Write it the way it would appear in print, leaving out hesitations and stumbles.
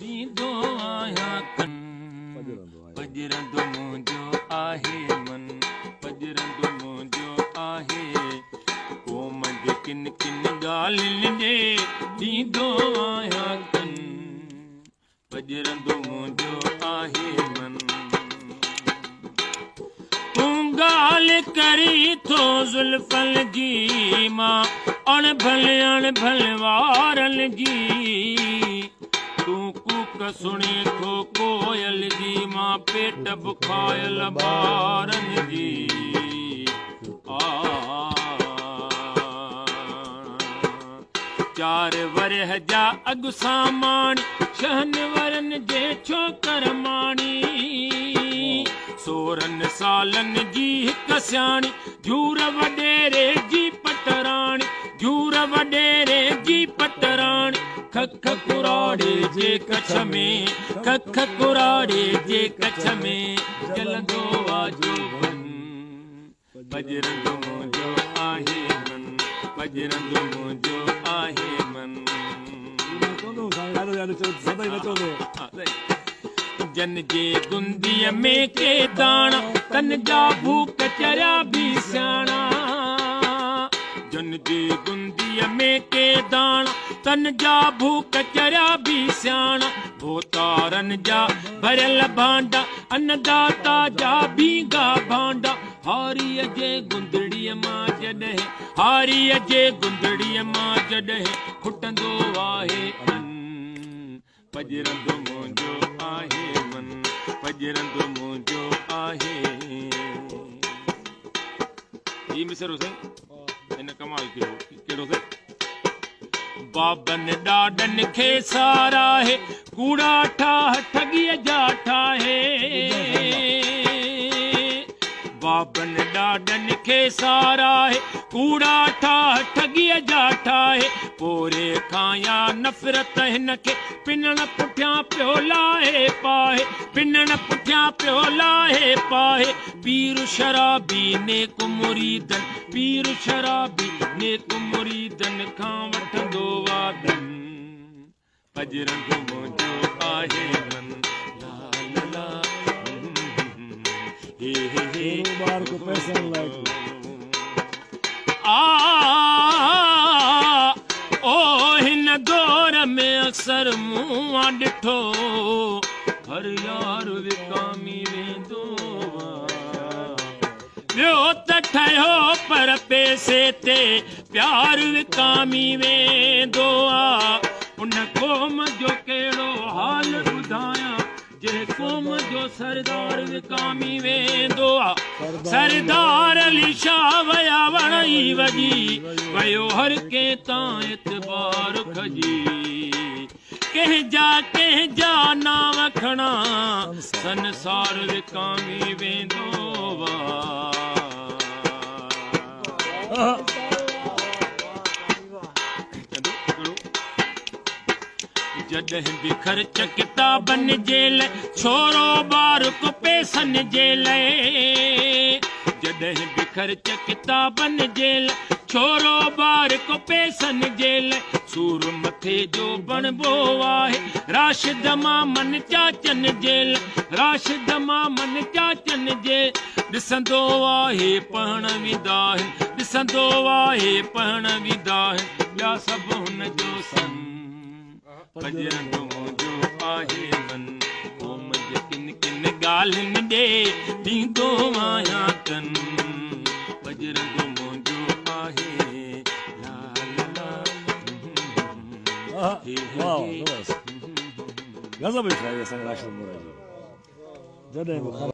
ॾींदो आहियां कन पजरंदो मुंहिंजो आहे मन पजरंदो मुंहिंजो आहे क़ौम जे किन किन ॻाल्हियुनि ॾे ॾींदो आहियां कन पजरंदो मुंहिंजो आहे मन तूं ॻाल्हि करी थो ज़ुल्फ़न जी मां अणभल वारनि जी तूं कूक सुणी थो कोयल जी मां पेट बुखायल ॿारनि जी चार वरह जा अॻु सामाणी छहनि वरनि जे छोकर माणी 16 सालनि जी हिकु सियाणी झूर वॾेरे जी पटराणी झूर वॾेरे जी पटराणी खख कुराड़े जे कच्छ में खख कुराड़े जे कच्छ में जलंदो आजो बन पजरंदो मुंहिंजो आहे मन पजरंदो मुंहिंजो आहे मन जन जे गुंदीअ में के दाणा तन जा भूख चरिया बि सियाणा जन जे गुंदीअ में के दाणा तन जा भूख चरिया बि सियाणा भोतारनि जा भरियल भांडा अन्नदाता जा बीघा भांडा हारीअ जे गुंदड़ीअ मां जॾहिं हारीअ जे गुंदड़ीअ मां जॾहिं खुटंदो आहे अन पजरंदो मुंहिंजो आहे मन पजरंदो मुंहिंजो आहे ही मिसरो से इन कमाल कयो कहिड़ो से बाबन ॾाॾनि खे सारा है कूड़ा ठाह ठगीअ जा ठाहे बाबन ॾाॾनि खे सारा है कूड़ा ठाह ठगीअ जा ठाहे पोरे खां या नफ़रत हिन खे पिनण पुठियां पियो लाहे पाहे पिनण पुठियां पियो लाहे पाहे पीर शराबी नेक मुरीदन पीर शराबी नेक मुरीदन खां वठंदो वादन पजरंदो मुंहिंजो आहे मन ला ला हे हे बार को पैसा लाइक ओ हिन दौर में अक्सर मुंहुं ॾिठो हर यार विकामी वेंदो ॿियो त ठहियो पर पैसे ते प्यार विकामी वेंदो आहे उन क़ौम जो कहिड़ो हाल ॿुधायां जे क़ौम जो सरदार विकामी वेंदो आहे सरदार अली शाह वया वणई वॼी वयो हर कंहिं तां एतबार खजी कंहिंजा नाम खणा संसार विकामी वेंदो जॾहिं बि ख़र्च किताबनि जे लाइ छोरो ॿार को पैसनि जे लाइ जॾहिं बि ख़र्च किताबनि जे लाइ छोरो ॿार को पैसनि जे लाइ सूर मथे जो बणबो आहे राशिद मामन चाचनि जे लाइ राशिद मामन चाचनि जे ॾिसंदो आहे पढ़ण विदा आहिनि ॾिसंदो आहे पढ़ण विदा आहिनि ॿिया सभु हुन जो सन पजरंदो मुंहिंजो आहे मन क़ौम जे किन किन ॻाल्हियुनि ॾे ॾींदो आहियां कन पजरंदो मुंहिंजो आहे ला ला गज़ब है ये संग राशिद मुरादी जॾहिं